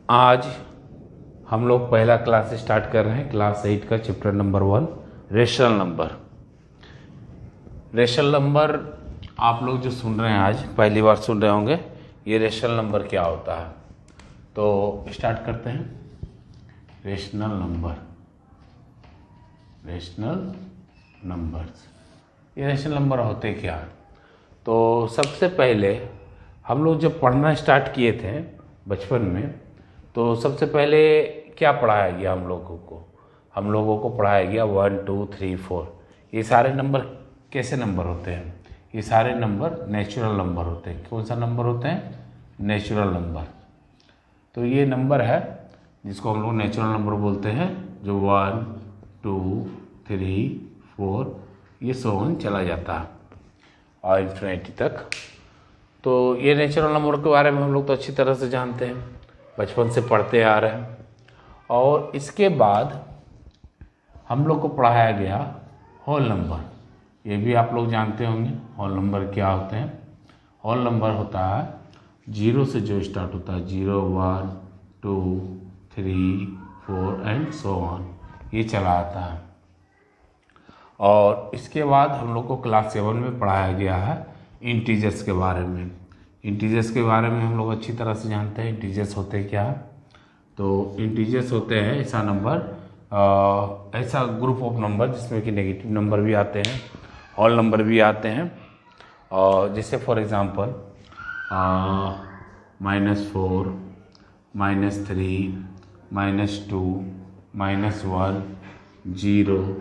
आज हम लोग पहला क्लास स्टार्ट कर रहे हैं, क्लास 8 का chapter number 1 rational number. Rational number आप लोग जो सुन रहे हैं आज पहली बार सुन रहे होंगे, ये रेशनल नंबर क्या होता है। तो स्टार्ट करते हैं। रेशनल नंबर, रेशनल नंबर्स, ये रेशनल नंबर होते क्या हैं? तो सबसे पहले हम लोग जब पढ़ना स्टार्ट किए थे बचपन में, तो सबसे पहले क्या पढ़ाया गया हम लोगों को पढ़ाया गया 1 2 3 4। ये सारे नंबर कैसे नंबर होते हैं? ये सारे नंबर नेचुरल नंबर होते हैं। कौन सा नंबर होते हैं? Natural number. तो ये नंबर है जिसको हम लोग नेचुरल नंबर बोलते हैं, जो 1 2 3 4 ये सोन चला जाता है और इन्फिनिटी तक। तो ये नेचुरल नंबर के बारे में हम लोग तो अच्छी तरह से जानते हैं, बचपन से पढ़ते आ रहे हैं। और इसके बाद हम लोग को पढ़ाया गया होल नंबर। ये भी आप लोग जानते होंगे होल नंबर क्या होते हैं। होल नंबर होता है जीरो से जो स्टार्ट होता है, 0 1 2 3 4 एंड सो ऑन, ये चला आता है। और इसके बाद हम लोग को क्लास 7 में पढ़ाया गया है इंटीजर्स के बारे में। इंटीजर्स के बारे में हम लोग अच्छी तरह से जानते हैं इंटीजर्स होते क्या है। तो इंटीजर्स होते हैं ऐसा नंबर, ऐसा ग्रुप ऑफ नंबर जिसमें कि नेगेटिव नंबर भी आते हैं, होल नंबर भी आते हैं। और जैसे फॉर एग्जांपल -4 -3 -2 -1 0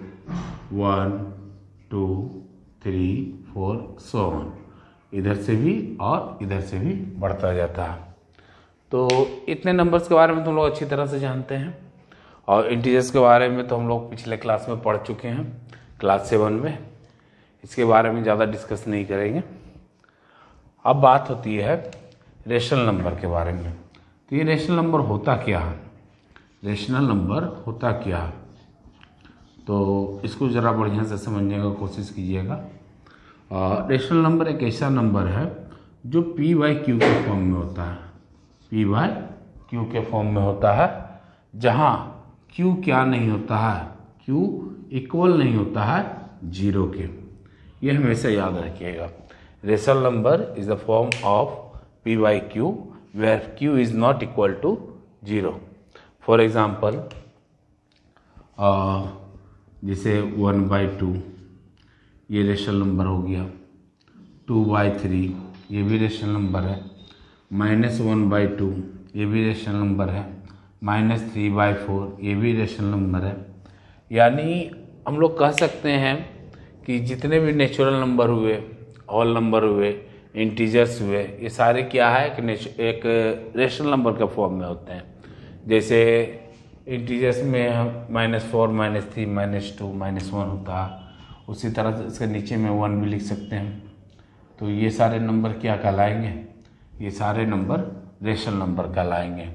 1 2 3 4 सो ऑन, इधर से भी और इधर से भी बढ़ता जाता है। तो इतने नंबर्स के बारे में तुम लोग अच्छी तरह से जानते हैं। और इंटीजर्स के बारे में तो हम लोग पिछले क्लास में पढ़ चुके हैं, क्लास 7 में। इसके बारे में ज़्यादा डिस्कस नहीं करेंगे। अब बात होती है रेशनल नंबर के बारे में। तो ये रेशनल नंबर होता क्या है? रेशनल नंबर होता क्या है, तो इसको ज़रा बढ़िया से समझने का कोशिश कीजिएगा। रेशनल नंबर एक ऐसा नंबर है जो p/q के फॉर्म में होता है। p/q के फॉर्म में होता है, जहाँ q क्या नहीं होता है, q इक्वल नहीं होता है 0 के। ये हमेशा याद रखिएगा। Rational number is the form of p/q where q is not equal to 0। For example जैसे 1/2 ये रेशनल नंबर हो गया, 2/3 ये भी रेशनल नंबर है, -1/2 ये भी रेशनल नंबर है, -3/4 ये भी रेशनल नंबर है। यानी हम लोग कह सकते हैं कि जितने भी नेचुरल नंबर हुए, होल नंबर हुए, इंटीजर्स हुए, ये सारे क्या है कि एक रेशनल नंबर के फॉर्म में होते हैं। जैसे इंटीजर्स में -4 -3 -2 -1 होता है, उसी तरह से इसके नीचे में 1 भी लिख सकते हैं। तो ये सारे नंबर क्या कहलाएंगे? ये सारे नंबर रेशनल नंबर कहलाएंगे।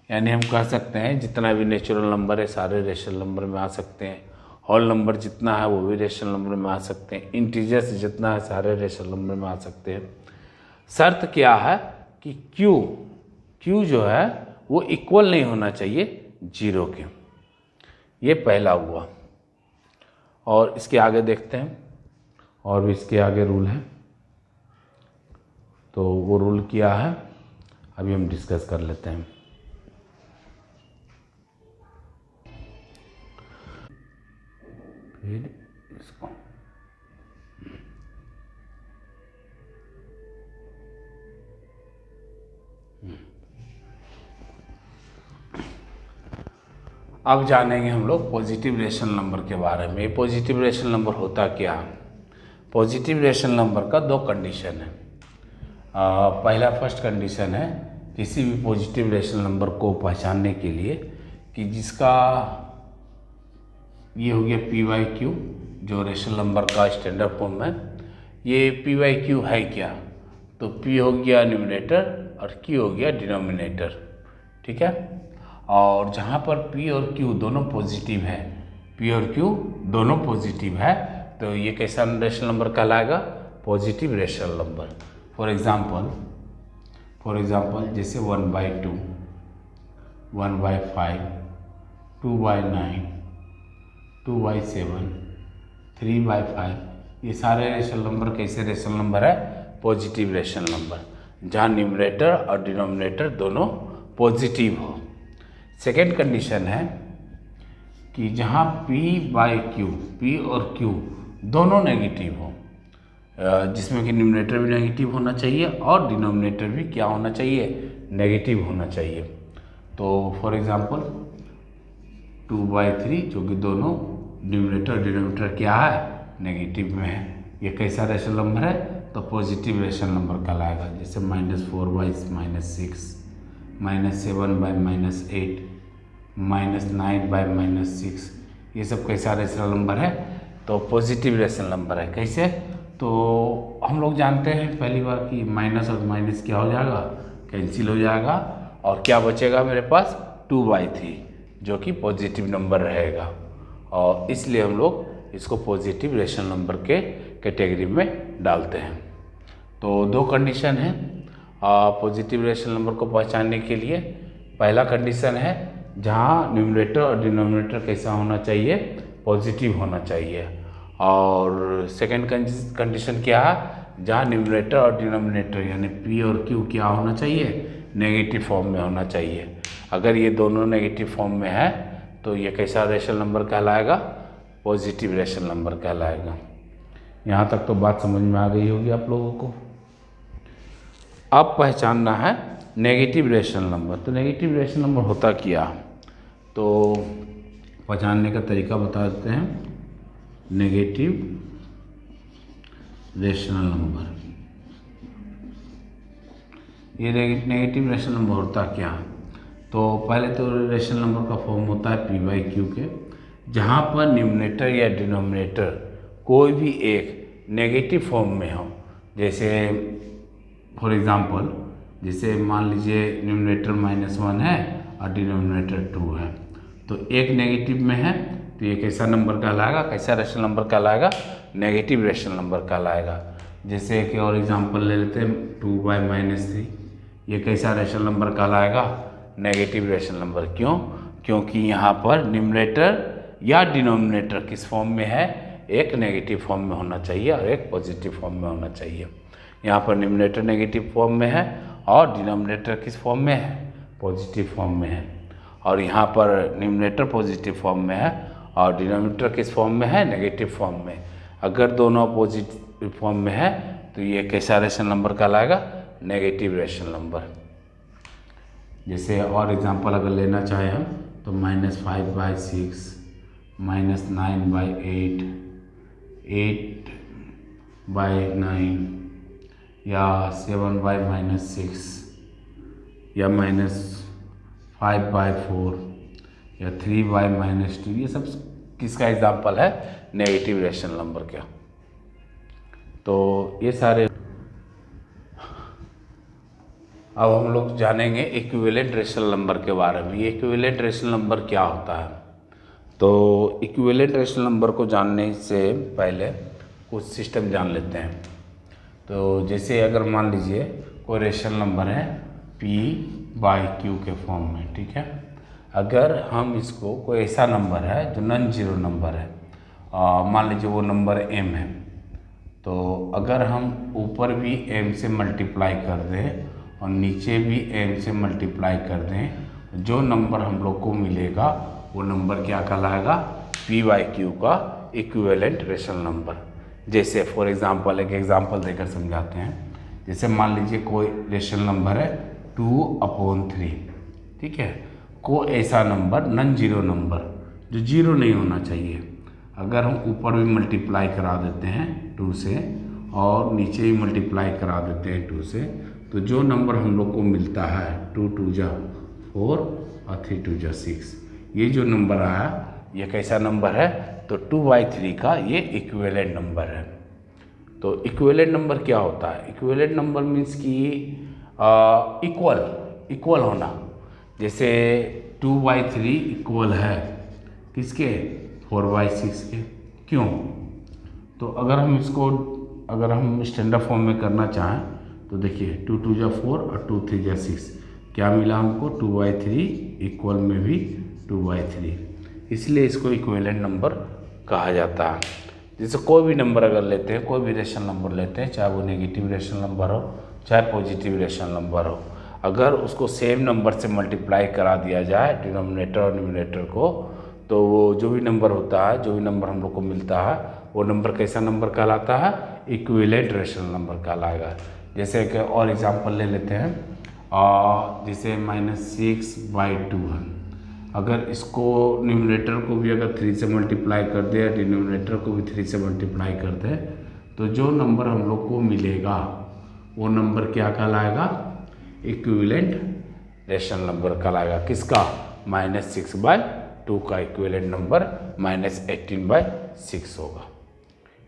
यानी हम कह सकते हैं जितना भी नेचुरल नंबर है सारे रेशनल नंबर में आ सकते हैं। होल नंबर जितना है वो भी रेशनल नंबर में आ सकते हैं। इंटीजर्स जितना है सारे रेशनल नंबर में आ सकते हैं। शर्त क्या है कि क्यू जो है वो इक्वल नहीं होना चाहिए 0 के। ये पहला हुआ। और इसके आगे देखते हैं, और भी इसके आगे रूल है। तो वो रूल क्या है अभी हम डिस्कस कर लेते हैं। फिर इसको अब जानेंगे हम लोग पॉजिटिव रेशनल नंबर के बारे में। पॉजिटिव रेशनल नंबर होता क्या है? पॉजिटिव रेशनल नंबर का 2 कंडीशन है। पहला फर्स्ट कंडीशन है किसी भी पॉजिटिव रेशनल नंबर को पहचानने के लिए कि जिसका ये हो गया p/q, जो रेशनल नंबर का स्टैंडर्ड फॉर्म है। ये p/q है क्या? तो p हो गया न्यूमरेटर और q हो गया डिनोमिनेटर, ठीक है। और जहाँ पर p और q दोनों पॉजिटिव है, p और q दोनों पॉजिटिव है, तो ये कैसा रेशनल नंबर कहलाएगा? Positive rational number. For example जैसे 1/2 1/5, 2/9, 2/7, 3/5, ये सारे रेशनल नंबर कैसे रेशनल नंबर है? पॉजिटिव रेशनल नंबर, जहाँ न्यूमरेटर और डिनोमिनेटर दोनों पॉजिटिव हो। सेकेंड कंडीशन है कि जहाँ p/q, p और q दोनों नेगेटिव हो, जिसमें कि न्यूमरेटर भी नेगेटिव होना चाहिए और डिनोमिनेटर भी क्या होना चाहिए? नेगेटिव होना चाहिए। तो फॉर एग्जांपल 2/3, जो कि दोनों न्यूमरेटर डिनोमिनेटर क्या है? नेगेटिव में है। ये कैसा रेशनल नंबर है? तो पॉजिटिव रेशनल नंबर कहलाएगा। जैसे -4/-6, -7/-8, -9/-6, ये सब कैसा रेशनल नंबर है? तो पॉजिटिव रेशनल नंबर है। कैसे? तो हम लोग जानते हैं पहली बार कि माइनस और माइनस क्या हो जाएगा? कैंसिल हो जाएगा, और क्या बचेगा मेरे पास? 2/3, जो कि पॉजिटिव नंबर रहेगा, और इसलिए हम लोग इसको पॉजिटिव रेशनल नंबर के कैटेगरी में डालते हैं। तो दो कंडीशन है पॉजिटिव रेशनल नंबर को पहचानने के लिए। पहला कंडीशन है जहाँ न्यूमरेटर और डिनोमिनेटर कैसा होना चाहिए? पॉजिटिव होना चाहिए। और सेकंड कंडीशन क्या है? जहाँ न्यूमरेटर और डिनोमिनेटर यानी p और q क्या होना चाहिए? नेगेटिव फॉर्म में होना चाहिए। अगर ये दोनों नेगेटिव फॉर्म में है तो ये कैसा रेशनल नंबर कहलाएगा? पॉजिटिव रेशनल नंबर कहलाएगा। यहाँ तक तो बात समझ में आ गई होगी आप लोगों को। अब पहचानना है नेगेटिव रेशनल नंबर। तो नेगेटिव रेशनल नंबर होता क्या? तो पहचानने का तरीका बता देते हैं। नेगेटिव रेशनल नंबर, ये नेगेटिव रेशनल नंबर होता क्या? तो पहले तो रेशनल नंबर का फॉर्म होता है p/q के, जहाँ पर न्यूमरेटर या डिनोमिनेटर कोई भी एक नेगेटिव फॉर्म में हो। जैसे फॉर एग्जांपल, जैसे मान लीजिए न्यूमरेटर -1 है और डिनोमिनेटर 2 है, तो एक नेगेटिव में है, तो ये कैसा नंबर कहलाएगा? कैसा रेशनल नंबर कहलाएगा? नेगेटिव रेशनल नंबर कहलाएगा। जैसे कि और एग्जांपल ले लेते हैं 2/-3, ये कैसा रेशनल नंबर कहलाएगा? Negative rational number. क्यों? क्योंकि यहाँ पर न्यूमरेटर या डिनोमिनेटर किस फॉर्म में है? एक नेगेटिव फॉर्म में होना चाहिए और एक पॉजिटिव फॉर्म में होना चाहिए। यहाँ पर न्यूमरेटर नेगेटिव फॉर्म में है और डिनोमिनेटर किस फॉर्म में है? पॉजिटिव फॉर्म में है। और यहाँ पर न्यूमरेटर पॉजिटिव फॉर्म में है और डिनोमिनेटर किस फॉर्म में है? नेगेटिव फॉर्म में। अगर दोनों पॉजिटिव फॉर्म में है तो ये कैसा रेशनल नंबर कहलाएगा? Negative rational number. जैसे और एग्जांपल अगर लेना चाहें हम तो -5/6, -9/8, 8/9, या 7/-6, या -5/4, या 3/-2, ये सब किसका एग्जाम्पल है? नेगेटिव रेशनल नंबर का। तो ये सारे। अब हम लोग जानेंगे इक्विवेलेंट रेशनल नंबर के बारे में। ये इक्विवेलेंट रेशनल नंबर क्या होता है? तो इक्विवेलेंट रेशनल नंबर को जानने से पहले कुछ सिस्टम जान लेते हैं। तो जैसे अगर मान लीजिए कोई रेशनल नंबर है p/q के फॉर्म में, ठीक है। अगर हम इसको कोई ऐसा नंबर है जो नॉन जीरो नंबर है, मान लीजिए वो नंबर m है, तो अगर हम ऊपर भी m से मल्टीप्लाई कर दें और नीचे भी m से मल्टीप्लाई कर दें, जो नंबर हम लोग को मिलेगा वो नंबर क्या कहलाएगा? p/q का इक्विवेलेंट रेशनल नंबर। जैसे फॉर एग्जांपल एक एग्जांपल देकर समझाते हैं। जैसे मान लीजिए कोई रेशनल नंबर है 2/3, ठीक है। कोई ऐसा नंबर नॉन जीरो नंबर जो जीरो नहीं होना चाहिए, अगर हम ऊपर भी मल्टीप्लाई करा देते हैं 2 से और नीचे भी मल्टीप्लाई करा देते हैं 2 से, तो जो नंबर हम लोग को मिलता है 2 2 जा 4 और 3 2 जा 6, ये जो नंबर आया ये कैसा नंबर है? तो 2/3 का ये इक्विवेलेंट नंबर है। तो इक्विवेलेंट नंबर क्या होता है? इक्विवेलेंट नंबर मीन्स कि इक्वल होना। जैसे 2/3 इक्वल है किसके? 4/6 के। क्यों? तो अगर हम इसको स्टैंडर्ड फॉर्म में करना चाहें तो देखिए 2 2 जा 4 और 2 3 जा 6, क्या मिला हमको 2/3 इक्वल में भी 2/3, इसलिए इसको इक्विवेलेंट नंबर कहा जाता है। जैसे कोई भी नंबर अगर लेते हैं, कोई भी रेशनल नंबर लेते हैं, चाहे वो नेगेटिव रेशनल नंबर हो चाहे पॉजिटिव रेशनल नंबर हो, अगर उसको सेम नंबर से मल्टीप्लाई करा दिया जाए डिनोमिनेटर और न्यूमरेटर को, तो वो जो भी नंबर होता है, जो भी नंबर हम लोग को मिलता है, वो नंबर कैसा नंबर कहलाता है? इक्विवेलेंट रेशनल नंबर कहलाएगा। जैसे कि और एग्जांपल ले लेते हैं, जैसे -6/2 है, अगर इसको न्यूमरेटर को भी अगर 3 से मल्टीप्लाई कर दे या डिनोमिनेटर को भी 3 से मल्टीप्लाई कर दे, तो जो नंबर हम लोग को मिलेगा वो नंबर क्या कहलाएगा? इक्विवेलेंट रेशनल नंबर कहलाएगा। किसका? -6/2 का इक्विवेलेंट नंबर -18/6 होगा।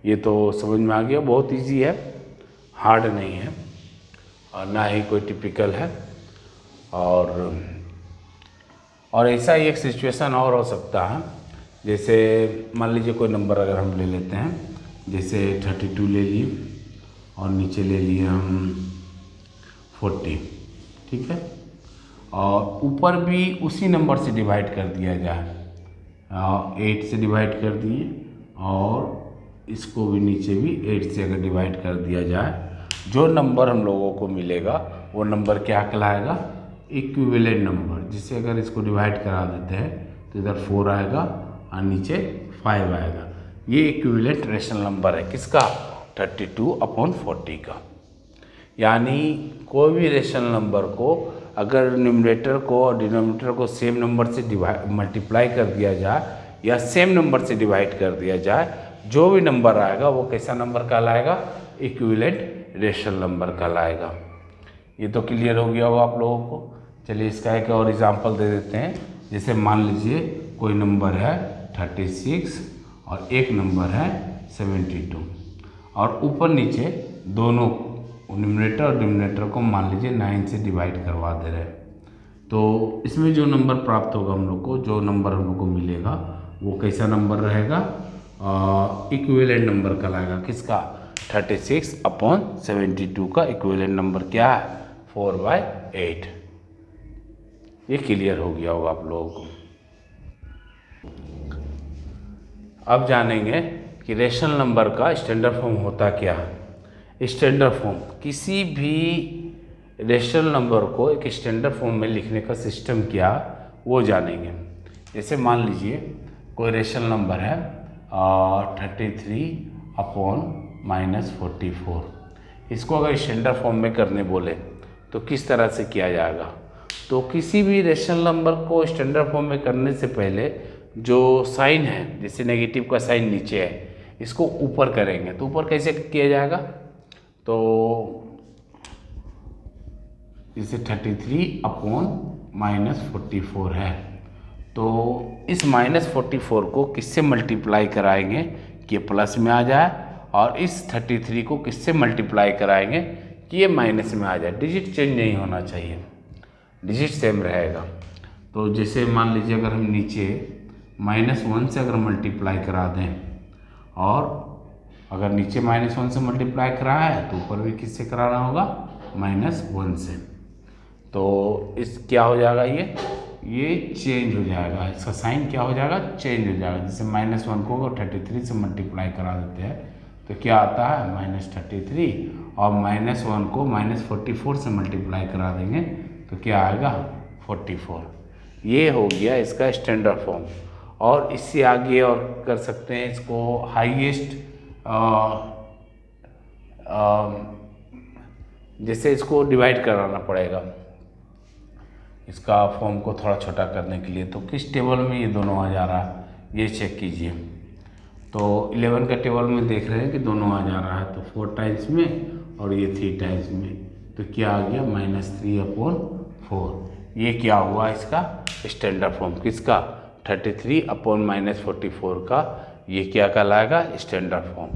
ये तो समझ में आ गया, बहुत इजी है, हार्ड नहीं है और ना ही कोई टिपिकल है। और ऐसा ही एक सिचुएशन और हो सकता है, जैसे मान लीजिए कोई नंबर अगर हम ले लेते हैं, जैसे 32 ले लिए और नीचे ले लिए हम 40, ठीक है, और ऊपर भी उसी नंबर से डिवाइड कर दिया जाए, 8 से डिवाइड कर दिए और इसको भी नीचे भी 8 से अगर डिवाइड कर दिया जाए, जो नंबर हम लोगों को मिलेगा वो नंबर क्या कहलाएगा? Equivalent number. जिसे अगर इसको डिवाइड करा देते हैं तो इधर 4 आएगा और नीचे 5 आएगा। ये इक्विवेलेंट रेशनल नंबर है, किसका? 32/40 का। यानी कोई भी रेशनल नंबर को अगर न्यूमरेटर को और डिनोमिनेटर को सेम नंबर से मल्टीप्लाई कर दिया जाए या सेम नंबर से डिवाइड कर दिया जाए, जो भी नंबर आएगा वो कैसा नंबर कहलाएगा? इक्विवेलेंट रेशनल नंबर कहलाएगा। ये तो क्लियर हो गया होगा आप लोगों को। चलिए इसका एक और एग्जांपल दे देते हैं। जैसे मान लीजिए कोई नंबर है 36 और एक नंबर है 72 और ऊपर नीचे दोनों न्यूमरेटर और डिनोमिनेटर को मान लीजिए 9 से डिवाइड करवा दे रहे हैं, तो इसमें जो नंबर प्राप्त होगा हम लोग को, जो नंबर हम लोग को मिलेगा वो कैसा नंबर रहेगा? इक्विवेलेंट नंबर कहलाएगा। किसका? 36/72 का इक्विवेलेंट नंबर क्या है? 4/8। ये क्लियर हो गया होगा आप लोगों को। अब जानेंगे कि रेशनल नंबर का स्टैंडर्ड फॉर्म होता क्या है। स्टैंडर्ड फॉर्म, किसी भी रेशनल नंबर को एक स्टैंडर्ड फॉर्म में लिखने का सिस्टम क्या, वो जानेंगे। जैसे मान लीजिए कोई रेशनल नंबर है 33/-44, इसको अगर स्टैंडर्ड फॉर्म में करने बोले तो किस तरह से किया जाएगा? तो किसी भी रेशनल नंबर को स्टैंडर्ड फॉर्म में करने से पहले जो साइन है, जैसे नेगेटिव का साइन नीचे है, इसको ऊपर करेंगे। तो ऊपर कैसे किया जाएगा? तो जैसे 33/-44 है, तो इस -44 को किससे मल्टीप्लाई कराएंगे कि ये प्लस में आ जाए, और इस 33 को किससे मल्टीप्लाई कराएंगे कि ये माइनस में आ जाए। डिजिट चेंज नहीं होना चाहिए, डिजिट सेम रहेगा। तो जैसे मान लीजिए अगर हम नीचे -1 से अगर मल्टीप्लाई करा दें, और अगर नीचे -1 से मल्टीप्लाई कराया है तो ऊपर भी किससे कराना होगा? -1 से। तो इस क्या हो जाएगा? ये चेंज हो जाएगा, इसका साइन क्या हो जाएगा? चेंज हो जाएगा। जैसे -1 को अगर 33 से मल्टीप्लाई करा देते हैं तो क्या आता है? -33, और -1 को -44 से मल्टीप्लाई करा देंगे तो क्या आएगा? 44। ये हो गया इसका स्टैंडर्ड फॉर्म। और इससे आगे और कर सकते हैं इसको हाईएस्ट, जैसे इसको डिवाइड कराना पड़ेगा इसका फॉर्म को थोड़ा छोटा करने के लिए। तो किस टेबल में ये दोनों आ जा रहा है, ये चेक कीजिए। तो 11 का टेबल में देख रहे हैं कि दोनों आ जा रहा है, तो 4 टाइम्स में और ये 3 टाइम्स में, तो क्या आ गया? -3/4। ये क्या हुआ? इसका स्टैंडर्ड फॉर्म। किसका? 33/-44 का ये क्या कहलाएगा? Standard form.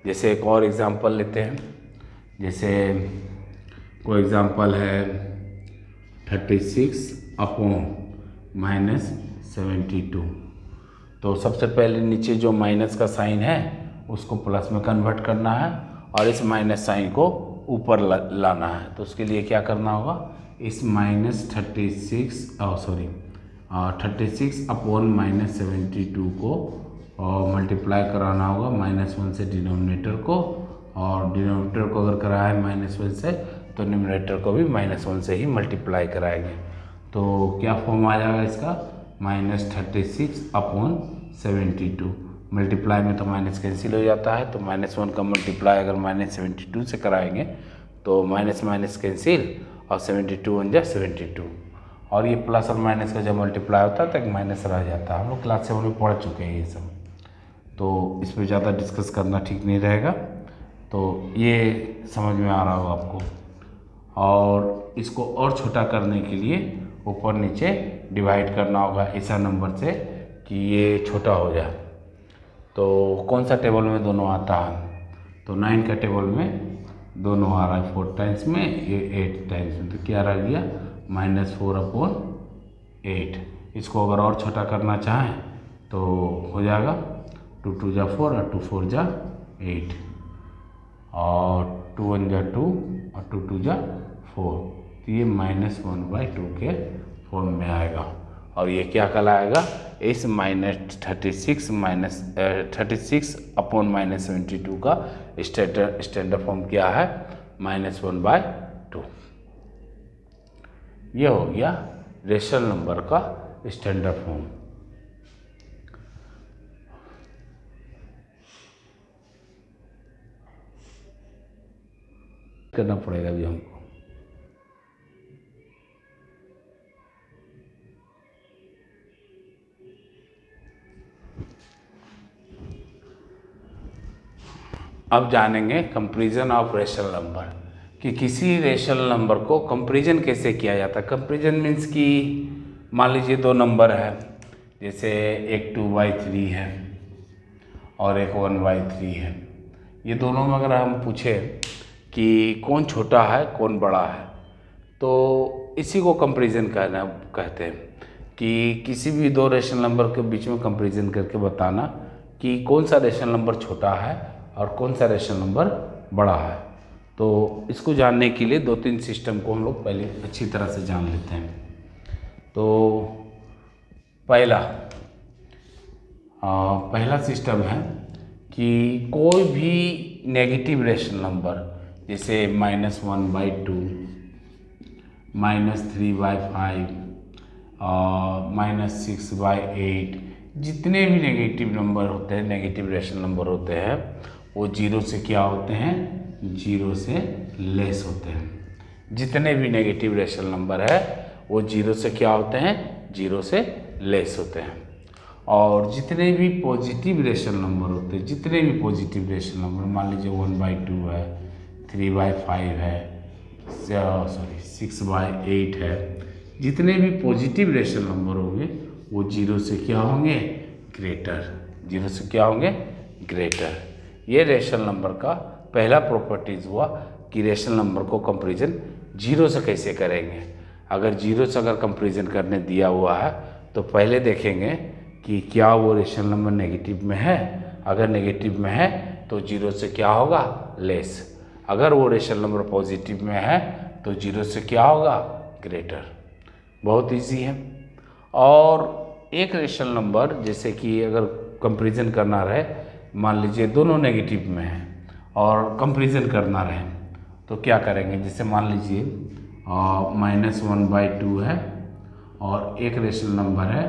जैसे एक और एग्जांपल लेते हैं। जैसे कोई एग्जांपल है 36/-72, तो सबसे पहले नीचे जो माइनस का साइन है उसको प्लस में कन्वर्ट करना है और इस माइनस साइन को ऊपर लाना है। तो उसके लिए क्या करना होगा? इस -36/-72 को मल्टीप्लाई कराना होगा -1 से डिनोमिनेटर को, और डिनोमिनेटर को अगर कराया है -1 से तो न्यूमरेटर को भी -1 से ही मल्टीप्लाई कराएंगे। तो क्या फॉर्म आ जाएगा इसका, -36/72। मल्टीप्लाई में तो माइनस कैंसिल हो जाता है, तो -1 का मल्टीप्लाई अगर -72 से कराएंगे तो माइनस माइनस कैंसिल और 72 बन जाए 72, और ये प्लस और माइनस का जब मल्टीप्लाई होता है तो एक माइनस रह जाता है। हम लोग क्लास 7 में पढ़ चुके हैं ये सब, तो इस पर ज़्यादा डिस्कस करना ठीक नहीं रहेगा। तो ये समझ में आ रहा होगा आपको। और इसको और छोटा करने के लिए ऊपर नीचे डिवाइड करना होगा ऐसा नंबर से कि ये छोटा हो जाए। तो कौन सा टेबल में दोनों आता है, तो 9 का टेबल में दोनों आ रहा है 4 टाइम्स में, ये 8 टाइम्स में, तो क्या रह गया -4/8। इसको अगर और छोटा करना चाहें तो हो जाएगा 2 2 जा 4 और 2 4 जा 8, और 2 1 जा 2 और 2 2 जा 4, तो ये -1/2 के फॉर्म में आएगा। और ये क्या कहलाएगा, इस -36/-72 का स्टैंडर्ड फॉर्म क्या है, -1/2। ये हो गया रेशनल नंबर का स्टैंडर्ड फॉर्म। करना पड़ेगा अभी हमको। अब जानेंगे कंपैरिजन ऑफ रेशनल नंबर, कि किसी रेशनल नंबर को कंपैरिजन कैसे किया जाता है। कंपैरिजन मीन्स कि मान लीजिए 2 नंबर है, जैसे एक 2/3 है और एक 1/3 है। ये दोनों में अगर हम पूछें कि कौन छोटा है कौन बड़ा है, तो इसी को कंपैरिजन कहते हैं, कि किसी भी 2 रेशनल नंबर के बीच में कंपैरिजन करके बताना कि कौन सा रेशनल नंबर छोटा है और कौन सा रेशनल नंबर बड़ा है। तो इसको जानने के लिए 2-3 सिस्टम को हम लोग पहले अच्छी तरह से जान लेते हैं। तो पहला सिस्टम है कि कोई भी नेगेटिव रेशनल नंबर, जैसे -1/2, -3/5 और -6/8, जितने भी नेगेटिव नंबर होते हैं, नेगेटिव रेशनल नंबर होते हैं, वो 0 से क्या होते हैं, 0 से लेस होते हैं। जितने भी नेगेटिव रेशनल नंबर है वो 0 से क्या होते हैं, 0 से लेस होते हैं। और जितने भी पॉजिटिव रेशनल नंबर होते हैं, जितने भी पॉजिटिव रेशनल नंबर, मान लीजिए 1/2 है, 3/5 है, 6/8 है, जितने भी पॉजिटिव रेशनल नंबर होंगे वो 0 से क्या होंगे, ग्रेटर। 0 से क्या होंगे, ग्रेटर। ये रेशनल नंबर का पहला प्रॉपर्टीज हुआ कि रेशनल नंबर को कंपैरिजन 0 से कैसे करेंगे। अगर 0 से अगर कंपैरिजन करने दिया हुआ है तो पहले देखेंगे कि क्या वो रेशनल नंबर नेगेटिव में है। अगर नेगेटिव में है तो 0 से क्या होगा, लेस। अगर वो रेशनल नंबर पॉजिटिव में है तो 0 से क्या होगा, ग्रेटर। बहुत इजी है। और एक रेशनल नंबर, जैसे कि अगर कंपैरिजन करना रहे, मान लीजिए दोनों नेगेटिव में है और कंपैरिजन करना रहे, तो क्या करेंगे, जैसे मान लीजिए -1/2 है और एक रेशनल नंबर है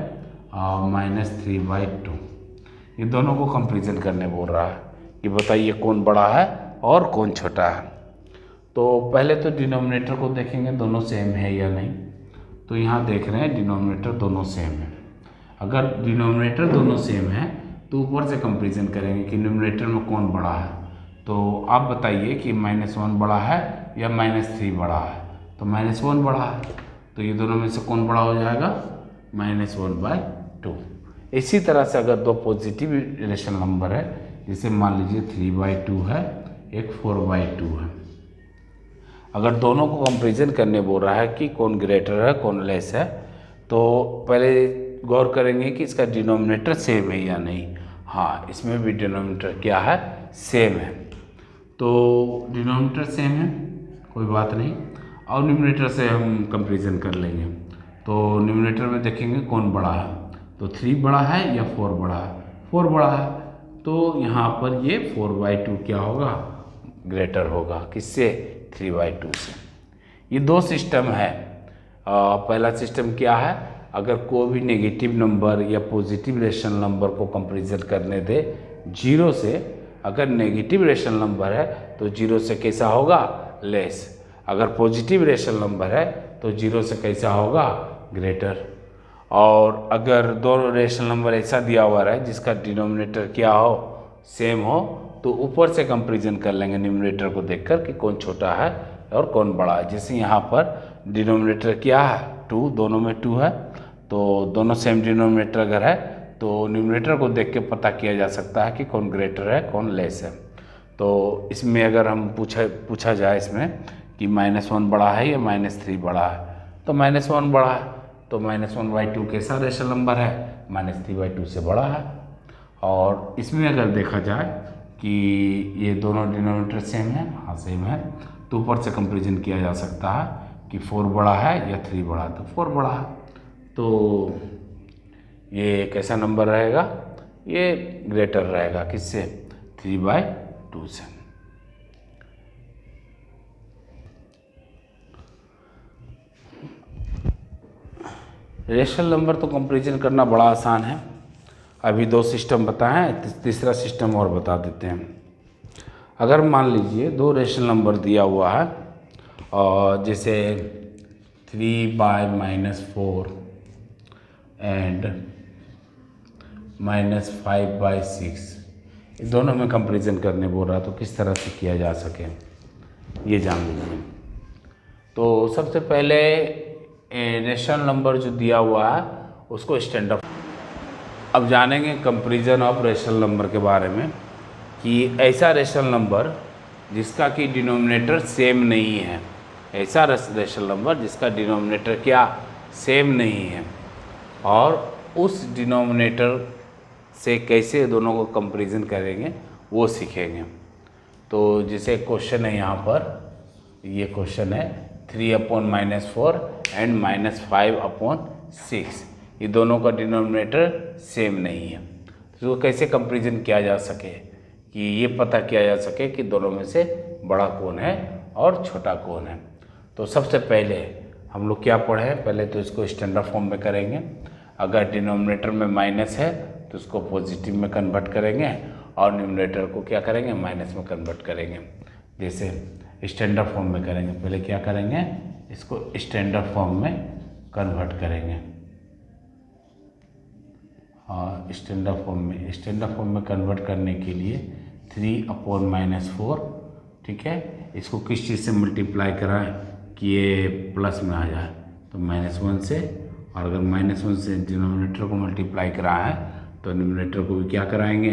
-3/2। ये दोनों को कंपैरिजन करने बोल रहा है कि बताइए कौन बड़ा है और कौन छोटा है। तो पहले तो डिनोमिनेटर को देखेंगे दोनों सेम है या नहीं। तो यहाँ देख रहे हैं डिनोमिनेटर दोनों सेम है। अगर डिनोमिनेटर दोनों सेम है तो ऊपर से कंपैरिजन करेंगे कि न्यूमरेटर में कौन बड़ा है। तो आप बताइए कि -1 बड़ा है या -3 बड़ा है, तो -1 बड़ा है, तो ये दोनों में से कौन बड़ा हो जाएगा, -1/2। इसी तरह से अगर 2 पॉजिटिव रेशनल नंबर है, जैसे मान लीजिए 3/2 है, एक 4/2 है, अगर दोनों को कंपैरिजन करने बोल रहा है कि कौन ग्रेटर है कौन लेस है, तो पहले गौर करेंगे कि इसका डिनोमिनेटर सेम है या नहीं। हाँ, इसमें भी डिनोमिनेटर क्या है, सेम है। तो डिनोमिनेटर सेम है, कोई बात नहीं। और न्यूमरेटर से हम कंपेरिजन कर लेंगे। तो न्यूमरेटर में देखेंगे कौन बड़ा है, तो 3 बड़ा है या 4 बड़ा है, 4 बड़ा है, तो यहाँ पर ये 4/2 क्या होगा, ग्रेटर होगा, किससे, 3/2 से। ये दो सिस्टम है। पहला सिस्टम क्या है, अगर कोई भी नेगेटिव नंबर या पॉजिटिव रेशनल नंबर को कंपेरिजन करने दे 0 से, अगर नेगेटिव रेशनल नंबर है तो 0 से कैसा होगा, लेस, अगर पॉजिटिव रेशनल नंबर है तो 0 से कैसा होगा, ग्रेटर। और अगर दोनों रेशनल नंबर ऐसा दिया हुआ है जिसका डिनोमिनेटर क्या हो, सेम हो, तो ऊपर से कंपेरिजन कर लेंगे न्यूमरेटर को देखकर कि कौन छोटा है और कौन बड़ा है। जैसे यहाँ पर डिनोमिनेटर क्या है, 2, दोनों में 2 है, तो दोनों सेम डिनोमिनेटर अगर है तो न्यूमरेटर को देख के पता किया जा सकता है कि कौन ग्रेटर है कौन लेस है। तो इसमें अगर हम पूछा जाए इसमें कि -1 बड़ा है या -3 बड़ा है, तो -1 बड़ा है, तो -1/2 कैसा रेशनल नंबर है, -3/2 से बड़ा है। और इसमें अगर देखा जाए कि ये दोनों डिनोमिनेटर सेम है, हाँ सेम है, तो ऊपर से कंपेरिजन किया जा सकता है कि 4 बड़ा है या 3 बड़ा है, तो 4 बड़ा है, तो ये कैसा नंबर रहेगा, ये ग्रेटर रहेगा, किससे, 3/2 से। रेशनल नंबर तो कंपेरिजन करना बड़ा आसान है। अभी 2 सिस्टम बताएं, तीसरा सिस्टम और बता देते हैं। अगर मान लीजिए 2 रेशनल नंबर दिया हुआ है, और जैसे 3/-4 एंड -5/6, ये दोनों में कंपेरिजन करने बोल रहा, तो किस तरह से किया जा सके ये जान लीजिए। तो सबसे पहले रेशनल नंबर जो दिया हुआ है उसको स्टैंडर्ड, अब जानेंगे कंपेरिजन ऑफ रेशनल नंबर के बारे में कि ऐसा रेशनल नंबर जिसका कि डिनोमिनेटर सेम नहीं है, ऐसा रेशनल नंबर जिसका डिनोमिनेटर क्या, सेम नहीं है, और उस डिनोमिनेटर से कैसे दोनों को कंपेरिजन करेंगे वो सीखेंगे। तो जैसे क्वेश्चन है यहाँ पर, ये क्वेश्चन है 3/-4 एंड -5/6, ये दोनों का डिनोमिनेटर सेम नहीं है, तो कैसे कंपेरिजन किया जा सके कि ये पता किया जा सके कि दोनों में से बड़ा कौन है और छोटा कौन है। तो सबसे पहले हम लोग क्या पढ़े हैं, पहले तो इसको स्टैंडर्ड फॉर्म में करेंगे। अगर डिनोमिनेटर में माइनस है तो इसको पॉजिटिव में कन्वर्ट करेंगे, और न्यूमरेटर को क्या करेंगे, माइनस में कन्वर्ट करेंगे। जैसे स्टैंडर्ड फॉर्म में करेंगे, पहले क्या करेंगे, इसको स्टैंडर्ड फॉर्म में कन्वर्ट करेंगे। हाँ, स्टैंडर्ड फॉर्म में कन्वर्ट करने के लिए 3/-4, ठीक है, इसको किस चीज़ से मल्टीप्लाई कराएं कि ये प्लस में आ जाए, तो -1 से, और अगर -1 से डिनोमिनेटर को मल्टीप्लाई कराए तो न्यूमरेटर को भी क्या कराएंगे,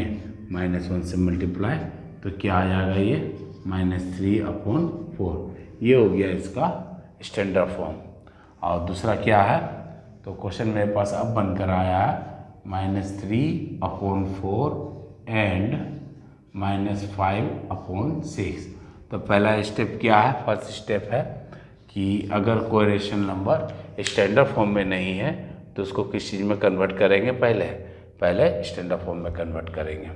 -1 से मल्टीप्लाई, तो क्या आ जाएगा, ये -3/4, ये हो गया इसका स्टैंडर्ड फॉर्म। और दूसरा क्या है, तो क्वेश्चन मेरे पास अब बनकर आया है -3/4 एंड -5/6। तो पहला स्टेप क्या है, फर्स्ट स्टेप है कि अगर कोई रेशनल नंबर स्टैंडर्ड फॉर्म में नहीं है तो उसको किस चीज़ में कन्वर्ट करेंगे, पहले स्टैंडर्ड फॉर्म में कन्वर्ट करेंगे।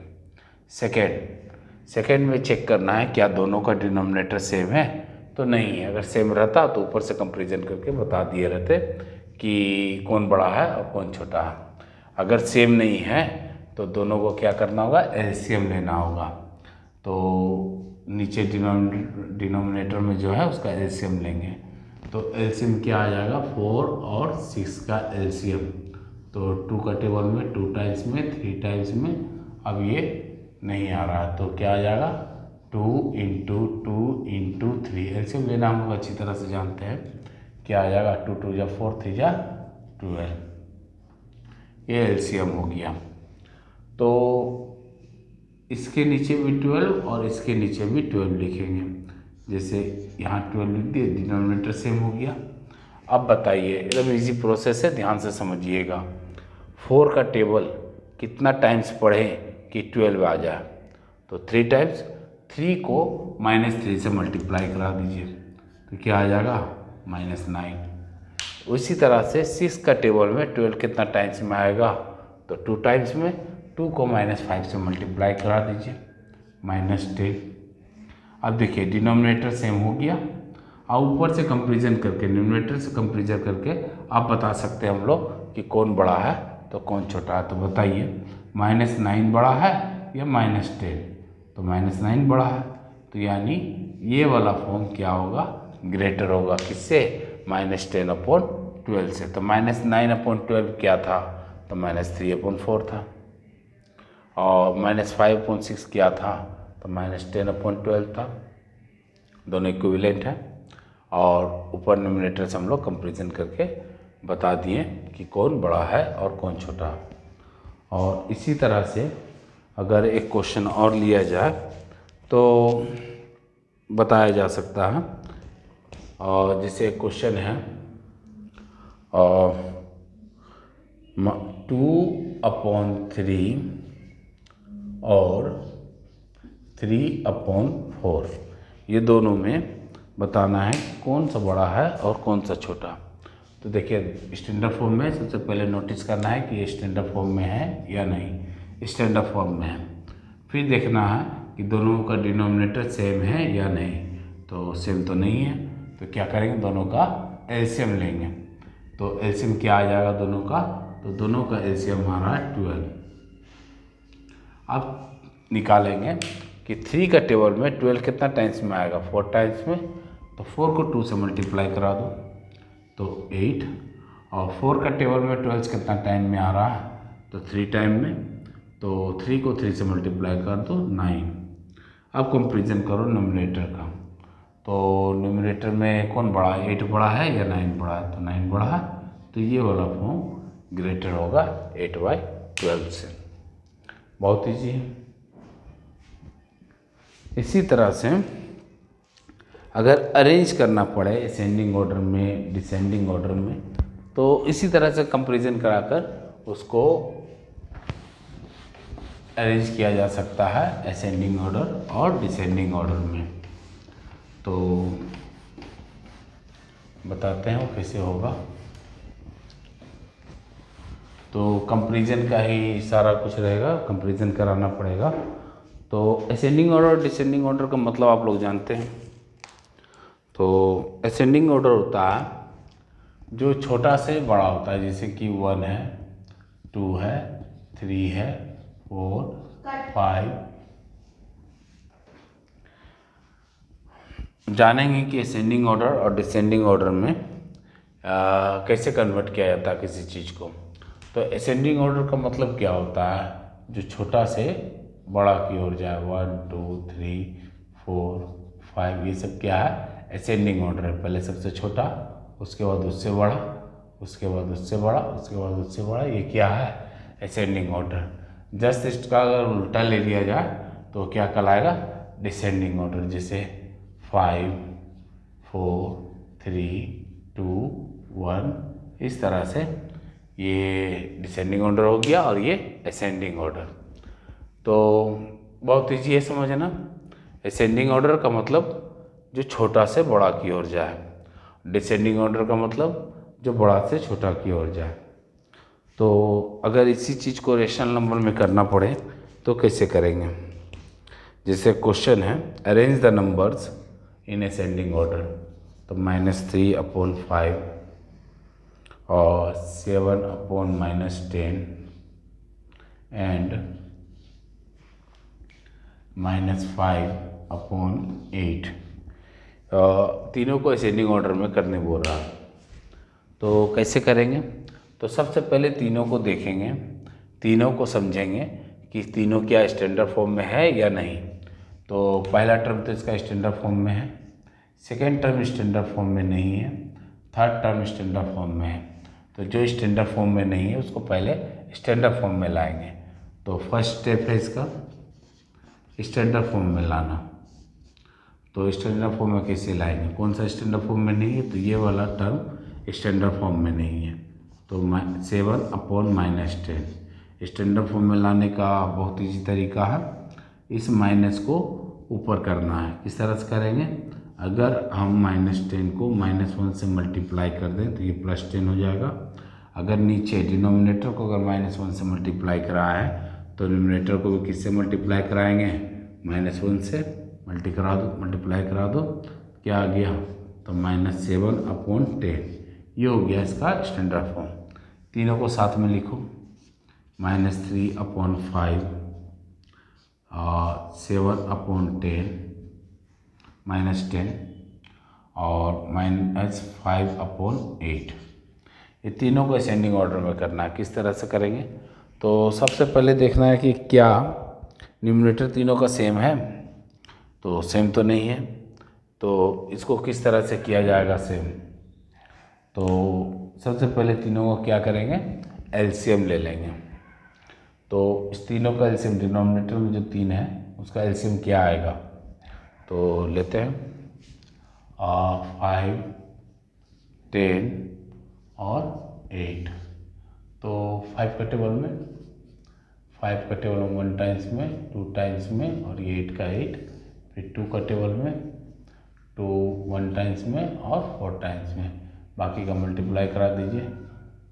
सेकेंड में चेक करना है क्या दोनों का डिनोमिनेटर सेम है, तो नहीं है। अगर सेम रहता तो ऊपर से कंपेरिजन करके बता दिए रहते कि कौन बड़ा है और कौन छोटा है। अगर सेम नहीं है तो दोनों को क्या करना होगा, एलसीएम लेना होगा। तो नीचे डिनोमिनेटर में जो है उसका एलसीएम लेंगे, तो एलसीएम क्या आ जाएगा, 4 और 6 का एलसीएम, तो 2 का टेबल में 2 टाइम्स में 3 टाइम्स में, अब ये नहीं आ रहा, तो क्या आ जाएगा, 2 × 2 × 3, एलसीएम लेना हम लोग अच्छी तरह से जानते हैं, क्या आ जाएगा, 2 × 2 = 4, 3 × 12, ये एलसीएम हो गया। तो इसके नीचे भी 12 और इसके नीचे भी 12 लिखेंगे। जैसे यहाँ 12 लिख दिए, डिनोमिनेटर सेम हो गया। अब बताइए, एकदम इजी प्रोसेस है, ध्यान से समझिएगा। 4 का टेबल कितना टाइम्स पढ़ें कि 12 आ जाए, तो 3 टाइम्स। 3 को -3 से मल्टीप्लाई करा दीजिए, तो क्या आ जाएगा, -9। उसी तरह से 6 का टेबल में 12 कितना टाइम्स में आएगा, तो 2 टाइम्स में 2 को -5 से मल्टीप्लाई करा दीजिए, -10। अब देखिए डिनोमिनेटर सेम हो गया, और ऊपर से कंपेरिजन करके, न्यूमरेटर से कंपेरिजन करके आप बता सकते हैं हम लोग कि कौन बड़ा है तो कौन छोटा है। तो बताइए -9 बड़ा है या -10, तो -9 बड़ा है, तो यानी ये वाला फॉर्म क्या होगा, ग्रेटर होगा किससे, -10/12 से। तो -9/12 क्या था, तो -3/4 था, और -5/6 क्या था, तो -10/12 था। दोनों इक्विवेलेंट हैं, और ऊपर न्यूमरेटर से हम लोग कंपेरिजन करके बता दिए कि कौन बड़ा है और कौन छोटा। और इसी तरह से अगर एक क्वेश्चन और लिया जाए तो बताया जा सकता है, और जैसे क्वेश्चन है 2/3 और 3/4, ये दोनों में बताना है कौन सा बड़ा है और कौन सा छोटा। तो देखिए स्टैंडर्ड फॉर्म में सबसे पहले नोटिस करना है कि ये स्टैंडर्ड फॉर्म में है या नहीं, स्टैंडर्ड फॉर्म में है। फिर देखना है कि दोनों का डिनोमिनेटर सेम है या नहीं, तो सेम तो नहीं है, तो क्या करेंगे, दोनों का एलसीएम लेंगे। तो एलसीएम क्या आ जाएगा दोनों का, तो दोनों का एलसीएम हमारा है 12। अब निकालेंगे कि 3 का टेबल में 12 कितना टाइम्स में आएगा, 4 टाइम्स में, तो 4 को 2 से मल्टीप्लाई करा दो तो 8, और 4 का टेबल में 12 कितना टाइम में आ रहा है, तो 3 टाइम में, तो 3 को 3 से मल्टीप्लाई कर दो 9। अब कंपेरिजन करो न्यूमरेटर का, तो न्यूमरेटर में कौन बड़ा है, 8 बड़ा है या 9 बड़ा है, तो 9 बड़ा है, तो ये वाला फॉर्म ग्रेटर होगा 8/12 से। बहुत ईजी है। इसी तरह से अगर अरेंज करना पड़े असेंडिंग ऑर्डर में, डिसेंडिंग ऑर्डर में, तो इसी तरह से कंपैरिजन कराकर उसको अरेंज किया जा सकता है असेंडिंग ऑर्डर और डिसेंडिंग ऑर्डर में। तो बताते हैं वो कैसे होगा। तो कंपैरिजन का ही सारा कुछ रहेगा, कंपैरिजन कराना पड़ेगा। तो असेंडिंग ऑर्डर और डिसेंडिंग ऑर्डर का मतलब आप लोग जानते हैं। तो असेंडिंग ऑर्डर होता है जो छोटा से बड़ा होता है, जैसे कि 1 है, 2 है, 3 है, 4, 5। जानेंगे कि असेंडिंग ऑर्डर और डिसेंडिंग ऑर्डर में कैसे कन्वर्ट किया जाता है किसी चीज़ को। तो असेंडिंग ऑर्डर का मतलब क्या होता है, जो छोटा से बड़ा की ओर जाए, 1, 2, 3, 4, 5, ये सब क्या है, असेंडिंग ऑर्डर है। पहले सबसे छोटा, उसके बाद उससे बड़ा, उसके बाद उससे बड़ा, उसके बाद उससे बड़ा, ये क्या है, असेंडिंग ऑर्डर। जस्ट इसका अगर उल्टा ले लिया जाए तो क्या कहलाएगा, डिसेंडिंग ऑर्डर। जैसे 5, 4, 3, 2, 1, इस तरह से ये डिसेंडिंग ऑर्डर हो गया और ये असेंडिंग ऑर्डर। तो बहुत ईजी है समझना। असेंडिंग ऑर्डर का मतलब जो छोटा से बड़ा की ओर जाए, डिसेंडिंग ऑर्डर का मतलब जो बड़ा से छोटा की ओर जाए। तो अगर इसी चीज़ को रेशनल नंबर में करना पड़े तो कैसे करेंगे। जैसे क्वेश्चन है arrange the numbers in ascending order, तो -3/5 और 7/-10 एंड -5/8, तीनों को असेंडिंग ऑर्डर में करने बोल रहा है। तो कैसे करेंगे, तो सबसे पहले तीनों को देखेंगे, तीनों को समझेंगे कि तीनों क्या स्टैंडर्ड फॉर्म में है या नहीं। तो पहला टर्म तो इसका स्टैंडर्ड फॉर्म में है, सेकेंड टर्म स्टैंडर्ड फॉर्म में नहीं है, थर्ड टर्म स्टैंडर्ड फॉर्म में है। तो जो स्टैंडर्ड फॉर्म में नहीं है उसको पहले स्टैंडर्ड फॉर्म में लाएंगे। तो फर्स्ट स्टेप है इसका स्टैंडर्ड फॉर्म में लाना। तो स्टैंडर्ड फॉर्म में कैसे लाएंगे, कौन सा स्टैंडर्ड फॉर्म में नहीं है, तो ये वाला टर्म स्टैंडर्ड फॉर्म में नहीं है। तो 7/-10 स्टैंडर्ड फॉर्म में लाने का बहुत ईजी तरीका है, इस माइनस को ऊपर करना है। किस तरह से करेंगे, अगर हम -10 को -1 से मल्टीप्लाई कर दें तो ये +10 हो जाएगा। अगर नीचे डिनोमिनेटर को अगर -1 से मल्टीप्लाई करा है तो न्यूमरेटर को भी किससे मल्टीप्लाई कराएंगे, -1 से मल्टीप्लाई करा दो, क्या आ गया, तो -7/10। ये हो गया इसका स्टैंडर्ड फॉर्म। तीनों को साथ में लिखो, -3/5 और 7/10 -10 और -5/8। ये तीनों को असेंडिंग ऑर्डर में करना है। किस तरह से करेंगे, तो सबसे पहले देखना है कि क्या न्यूमरेटर तीनों का सेम है, तो सेम तो नहीं है, तो इसको किस तरह से किया जाएगा सेम। तो सबसे पहले तीनों को क्या करेंगे, एलसीएम ले लेंगे। तो इस तीनों का एलसीएम, डिनोमिनेटर में जो 3 है उसका एलसीएम क्या आएगा, तो लेते हैं 5, 10 और 8। तो 5 का टेबल में 1 टाइम्स में, 2 टाइम्स में, और ये 8 का 8। फिर 2 का टेबल में 2 1 टाइम्स में और 4 टाइम्स में। बाकी का मल्टीप्लाई करा दीजिए,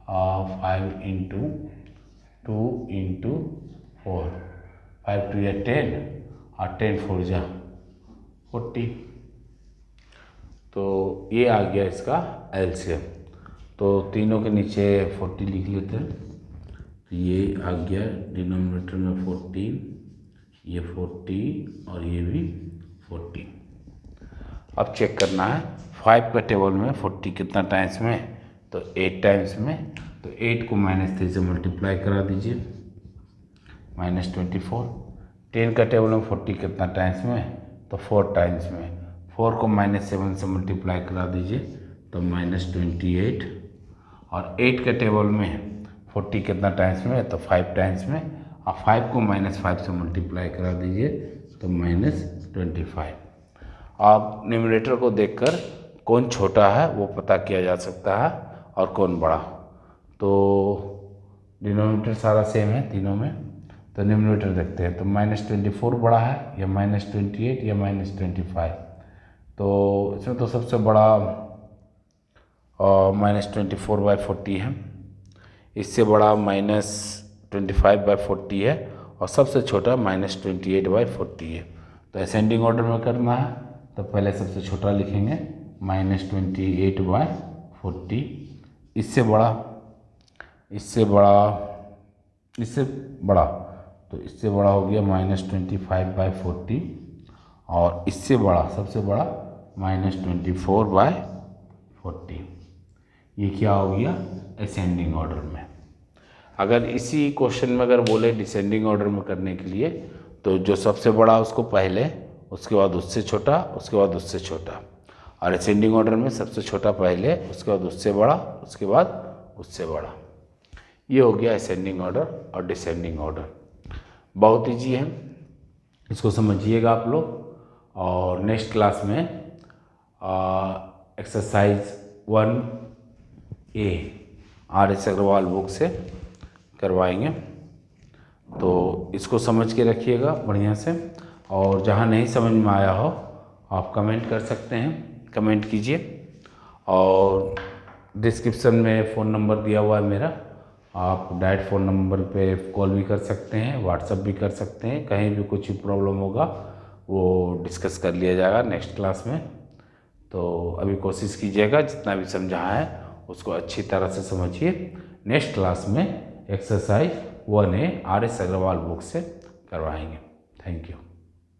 5 × 2 × 4, 5 2 या 10 और 10 4 जा 40। तो ये आ गया इसका एलसीएम। तो तीनों के नीचे 40 लिख लेते हैं। तो ये आ गया डिनोमिनेटर में 14, ये 40 और ये भी 40। अब चेक करना है 5 का टेबल में 40 कितना टाइम्स में, तो 8 टाइम्स में। तो 8 को -3 से मल्टीप्लाई करा दीजिए, -24। 10 का टेबल में 40 कितना टाइम्स में, तो 4 टाइम्स में। 4 को -7 से मल्टीप्लाई करा दीजिए, तो -28। और 8 के टेबल में 40 कितना टाइम्स में, तो 5 टाइम्स में। और 5 को -5 से मल्टीप्लाई करा दीजिए, तो -25। आप न्यूमरेटर को देखकर कौन छोटा है वो पता किया जा सकता है और कौन बड़ा। तो डिनोमिनेटर सारा सेम है तीनों में, तो न्यूमरेटर देखते हैं। तो -24 बड़ा है या -28 या -25। तो इसमें तो सबसे बड़ा -24/40 है, इससे बड़ा -25/40 है, और सबसे छोटा -28/40 है। तो असेंडिंग ऑर्डर में करना है तो पहले सबसे छोटा लिखेंगे -28/40, इससे बड़ा, इससे बड़ा, इससे बड़ा, तो इससे बड़ा हो गया -25/40, और इससे बड़ा, सबसे बड़ा -24/40। ये क्या हो गया असेंडिंग ऑर्डर में। अगर इसी क्वेश्चन में अगर बोले डिसेंडिंग ऑर्डर में करने के लिए, तो जो सबसे बड़ा उसको पहले, उसके बाद उससे छोटा, उसके बाद उससे छोटा। और असेंडिंग ऑर्डर में सबसे छोटा पहले, उसके बाद उससे बड़ा, उसके बाद उससे बड़ा। ये हो गया असेंडिंग ऑर्डर और डिसेंडिंग ऑर्डर। बहुत ईजी है, इसको समझिएगा आप लोग। और नेक्स्ट क्लास में exercise 1A RS Agarwal book से करवाएंगे। तो इसको समझ के रखिएगा बढ़िया से, और जहाँ नहीं समझ में आया हो आप कमेंट कर सकते हैं, कमेंट कीजिए। और डिस्क्रिप्शन में फ़ोन नंबर दिया हुआ है मेरा, आप डायरेक्ट फ़ोन नंबर पे कॉल भी कर सकते हैं, व्हाट्सअप भी कर सकते हैं। कहीं भी कुछ भी प्रॉब्लम होगा वो डिस्कस कर लिया जाएगा नेक्स्ट क्लास में। तो अभी कोशिश कीजिएगा जितना भी समझा है उसको अच्छी तरह से समझिए। नेक्स्ट क्लास में exercise 1A RS Agarwal book से करवाएंगे। Thank you.